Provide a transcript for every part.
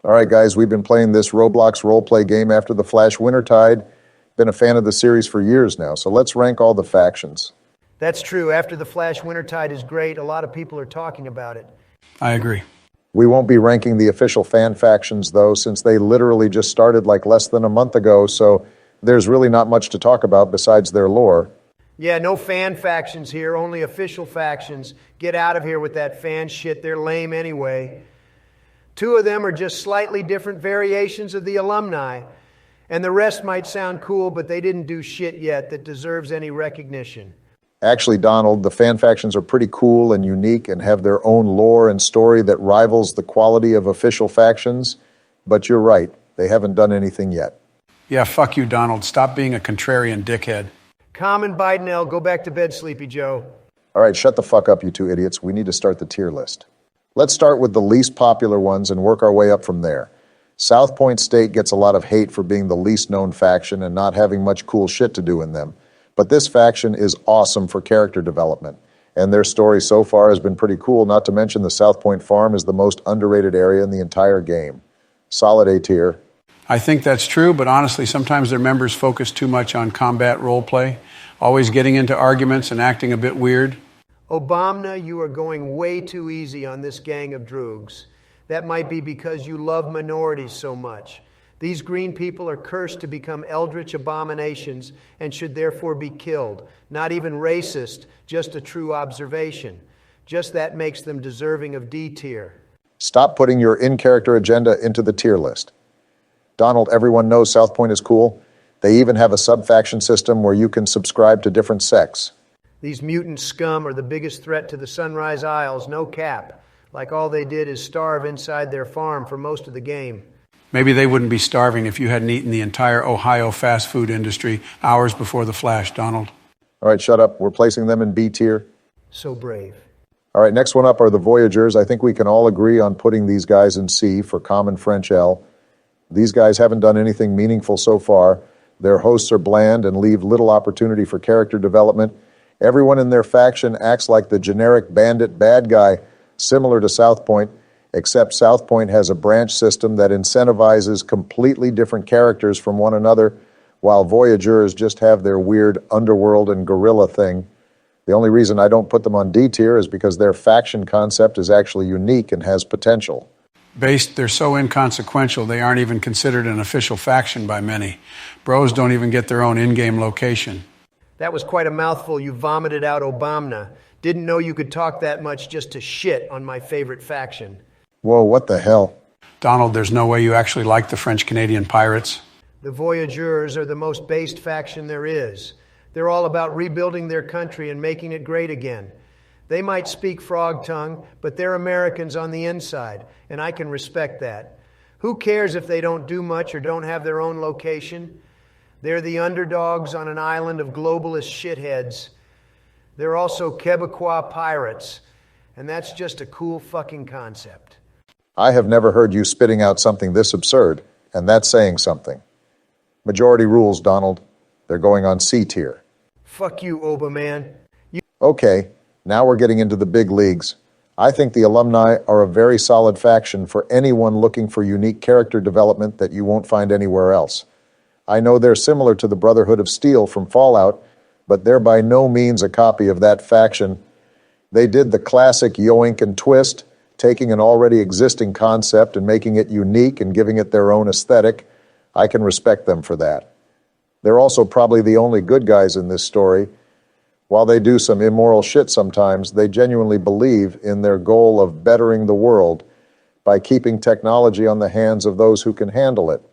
All right, guys, we've been playing this Roblox roleplay game after the Flash Wintertide. Been a fan of the series for years now, so let's rank all the factions. That's true. After the Flash Wintertide is great. A lot of people are talking about it. I agree. We won't be ranking the official fan factions, though, since they literally just started like less than a month ago, so there's really not much to talk about besides their lore. Yeah, no fan factions here, only official factions. Get out of here with that fan shit. They're lame anyway. Two of them are just slightly different variations of the Alumni. And the rest might sound cool, but they didn't do shit yet that deserves any recognition. Actually, Donald, the fan factions are pretty cool and unique and have their own lore and story that rivals the quality of official factions. But you're right, they haven't done anything yet. Yeah, fuck you, Donald. Stop being a contrarian dickhead. Common Bidenell, go back to bed, Sleepy Joe. All right, shut the fuck up, you two idiots. We need to start the tier list. Let's start with the least popular ones and work our way up from there. Southpoint State gets a lot of hate for being the least known faction and not having much cool shit to do in them. But this faction is awesome for character development. And their story so far has been pretty cool, not to mention the Southpoint farm is the most underrated area in the entire game. Solid A tier. I think that's true, but honestly, sometimes their members focus too much on combat roleplay, always getting into arguments and acting a bit weird. Obama, you are going way too easy on this gang of droogs. That might be because you love minorities so much. These green people are cursed to become eldritch abominations and should therefore be killed. Not even racist, just a true observation. Just that makes them deserving of D tier. Stop putting your in-character agenda into the tier list. Donald, everyone knows Southpoint is cool. They even have a sub-faction system where you can subscribe to different sects. These mutant scum are the biggest threat to the Sunrise Isles, no cap. Like all they did is starve inside their farm for most of the game. Maybe they wouldn't be starving if you hadn't eaten the entire Ohio fast food industry hours before the Flash, Donald. All right, shut up. We're placing them in B tier. So brave. All right, next one up are the Voyageurs. I think we can all agree on putting these guys in C for common French L. These guys haven't done anything meaningful so far. Their hosts are bland and leave little opportunity for character development. Everyone in their faction acts like the generic bandit bad guy, similar to Southpoint, except Southpoint has a branch system that incentivizes completely different characters from one another, while Voyageurs just have their weird underworld and guerrilla thing. The only reason I don't put them on D tier is because their faction concept is actually unique and has potential. Based, they're so inconsequential they aren't even considered an official faction by many. Bros don't even get their own in-game location. That was quite a mouthful. You vomited out Obama. Didn't know you could talk that much just to shit on my favorite faction. Whoa, what the hell? Donald, there's no way you actually like the French-Canadian pirates. The Voyageurs are the most based faction there is. They're all about rebuilding their country and making it great again. They might speak frog tongue, but they're Americans on the inside, and I can respect that. Who cares if they don't do much or don't have their own location? They're the underdogs on an island of globalist shitheads. They're also Quebecois pirates, and that's just a cool fucking concept. I have never heard you spitting out something this absurd, and that's saying something. Majority rules, Donald. They're going on C tier. Fuck you, Oberman. Okay, now we're getting into the big leagues. I think the Alumni are a very solid faction for anyone looking for unique character development that you won't find anywhere else. I know they're similar to the Brotherhood of Steel from Fallout, but they're by no means a copy of that faction. They did the classic yoink and twist, taking an already existing concept and making it unique and giving it their own aesthetic. I can respect them for that. They're also probably the only good guys in this story. While they do some immoral shit sometimes, they genuinely believe in their goal of bettering the world by keeping technology on the hands of those who can handle it.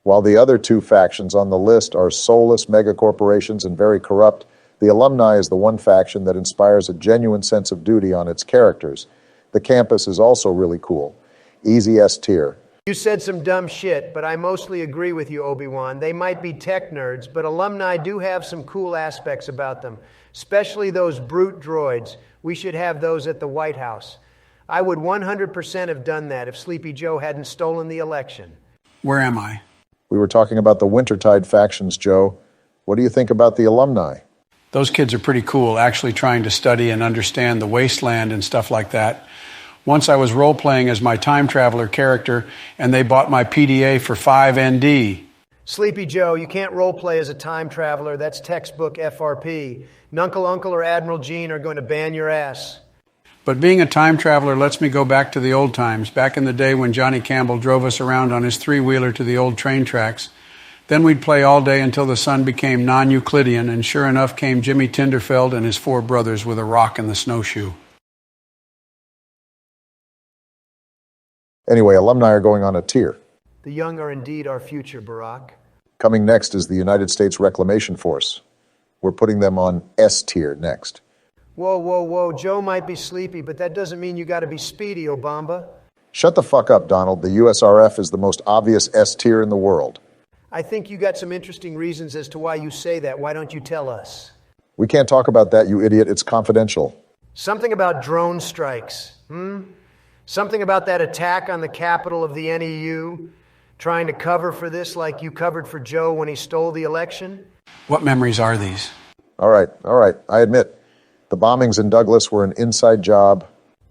While the other two factions on the list are soulless megacorporations and very corrupt, the Alumni is the one faction that inspires a genuine sense of duty on its characters. The campus is also really cool. Easy S tier. You said some dumb shit, but I mostly agree with you, Obi-Wan. They might be tech nerds, but Alumni do have some cool aspects about them, especially those brute droids. We should have those at the White House. I would 100% have done that if Sleepy Joe hadn't stolen the election. Where am I? We were talking about the Wintertide factions, Joe. What do you think about the Alumni? Those kids are pretty cool, actually trying to study and understand the wasteland and stuff like that. Once I was role-playing as my time traveler character, and they bought my PDA for 5 ND. Sleepy Joe, you can't roleplay as a time traveler. That's textbook FRP. Nuncle Uncle or Admiral Gene are going to ban your ass. But being a time traveler lets me go back to the old times, back in the day when Johnny Campbell drove us around on his three-wheeler to the old train tracks. Then we'd play all day until the sun became non-Euclidean, and sure enough came Jimmy Tinderfeld and his 4 brothers with a rock and the snowshoe. Anyway, alumni are going on a tier. The young are indeed our future, Barack. Coming next is the United States Reclamation Force. We're putting them on S tier next. Whoa, whoa, whoa. Joe might be sleepy, but that doesn't mean you got to be speedy, Obama. Shut the fuck up, Donald. The USRF is the most obvious S tier in the world. I think you got some interesting reasons as to why you say that. Why don't you tell us? We can't talk about that, you idiot. It's confidential. Something about drone strikes, Something about that attack on the capital of the NEU, trying to cover for this like you covered for Joe when he stole the election? What memories are these? All right. I admit, the bombings in Douglas were an inside job.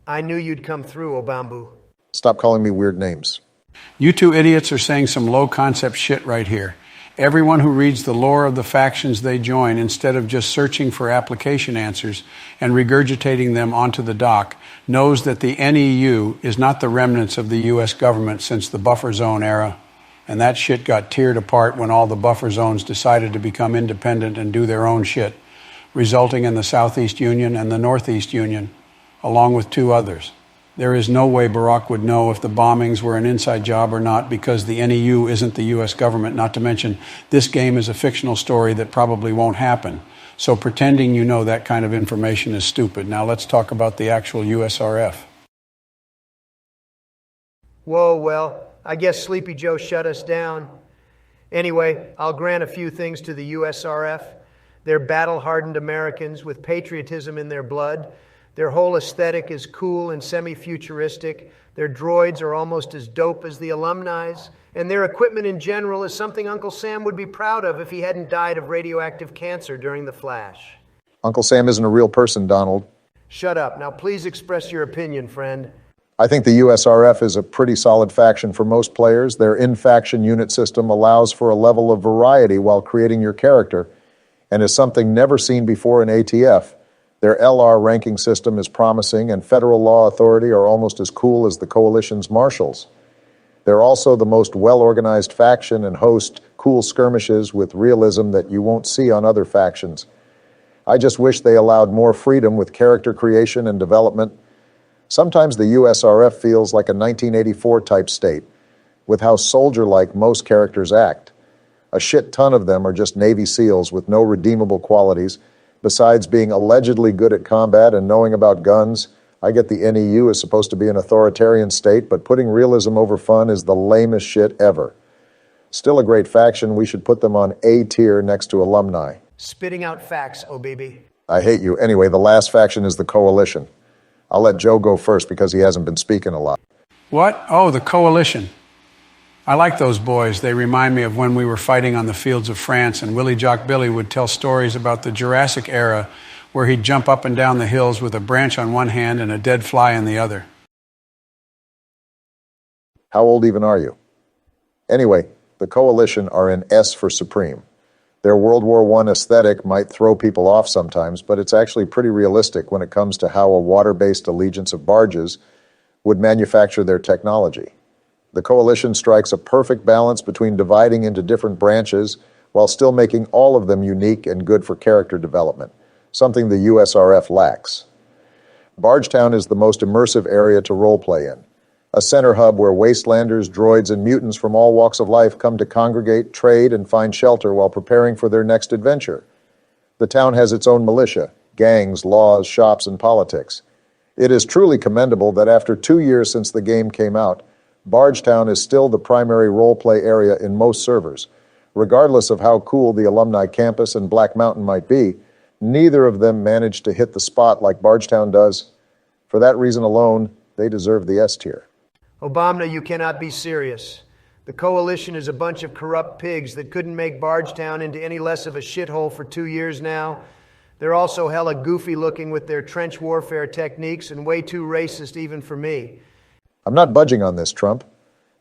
I knew you'd come through, Obambu. Stop calling me weird names. You two idiots are saying some low-concept shit right here. Everyone who reads the lore of the factions they join, instead of just searching for application answers and regurgitating them onto the dock, knows that the NEU is not the remnants of the U.S. government since the buffer zone era. And that shit got teared apart when all the buffer zones decided to become independent and do their own shit, resulting in the Southeast Union and the Northeast Union, along with 2 others. There is no way Barack would know if the bombings were an inside job or not, because the NEU isn't the U.S. government, not to mention this game is a fictional story that probably won't happen. So pretending you know that kind of information is stupid. Now let's talk about the actual USRF. Whoa, well, I guess Sleepy Joe shut us down. Anyway, I'll grant a few things to the USRF. They're battle-hardened Americans with patriotism in their blood. Their whole aesthetic is cool and semi-futuristic. Their droids are almost as dope as the alumni's. And their equipment in general is something Uncle Sam would be proud of if he hadn't died of radioactive cancer during the flash. Uncle Sam isn't a real person, Donald. Shut up. Now please express your opinion, friend. I think the USRF is a pretty solid faction for most players. Their in-faction unit system allows for a level of variety while creating your character, and is something never seen before in ATF. Their LR ranking system is promising, and federal law authority are almost as cool as the coalition's marshals. They're also the most well-organized faction and host cool skirmishes with realism that you won't see on other factions. I just wish they allowed more freedom with character creation and development. Sometimes the USRF feels like a 1984 type state, with how soldier-like most characters act. A shit ton of them are just Navy SEALs with no redeemable qualities. Besides being allegedly good at combat and knowing about guns, I get the NEU is supposed to be an authoritarian state, but putting realism over fun is the lamest shit ever. Still a great faction. We should put them on A tier next to Alumni. Spitting out facts, oh baby. I hate you. Anyway, the last faction is the Coalition. I'll let Joe go first because he hasn't been speaking a lot. What? Oh, the Coalition. I like those boys. They remind me of when we were fighting on the fields of France, and Willie Jock Billy would tell stories about the Jurassic era where he'd jump up and down the hills with a branch on one hand and a dead fly in the other. How old even are you? Anyway, the Coalition are in S for Supreme. Their World War I aesthetic might throw people off sometimes, but it's actually pretty realistic when it comes to how a water-based allegiance of barges would manufacture their technology. The Coalition strikes a perfect balance between dividing into different branches while still making all of them unique and good for character development, something the USRF lacks. Bargetown is the most immersive area to roleplay in, a center hub where wastelanders, droids, and mutants from all walks of life come to congregate, trade, and find shelter while preparing for their next adventure. The town has its own militia, gangs, laws, shops, and politics. It is truly commendable that after 2 years since the game came out, Bargetown is still the primary roleplay area in most servers. Regardless of how cool the Alumni campus and Black Mountain might be, neither of them managed to hit the spot like Bargetown does. For that reason alone, they deserve the S tier. Obama, you cannot be serious. The Coalition is a bunch of corrupt pigs that couldn't make Bargetown into any less of a shithole for 2 years now. They're also hella goofy looking with their trench warfare techniques and way too racist even for me. I'm not budging on this, Trump.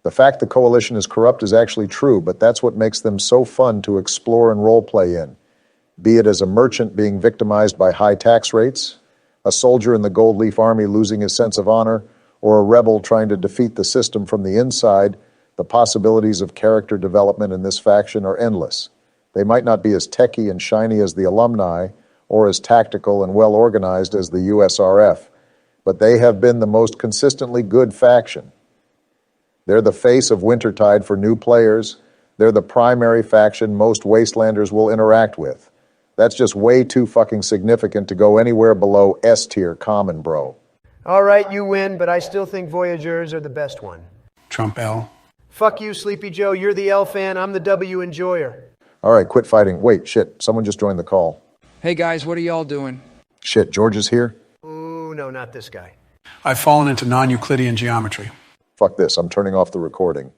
The fact the coalition is corrupt is actually true, but that's what makes them so fun to explore and roleplay in. Be it as a merchant being victimized by high tax rates, a soldier in the Gold Leaf Army losing his sense of honor, or a rebel trying to defeat the system from the inside, the possibilities of character development in this faction are endless. They might not be as techy and shiny as the Alumni, or as tactical and well-organized as the USRF, but they have been the most consistently good faction. They're the face of Wintertide for new players. They're the primary faction most Wastelanders will interact with. That's just way too fucking significant to go anywhere below S-tier common, bro. All right, you win, but I still think Voyageurs are the best one. Trump L. Fuck you, Sleepy Joe. You're the L fan. I'm the W enjoyer. All right, quit fighting. Wait, shit, someone just joined the call. Hey guys, what are y'all doing? Shit, George is here? Ooh, no, not this guy. I've fallen into non-Euclidean geometry. Fuck this, I'm turning off the recording.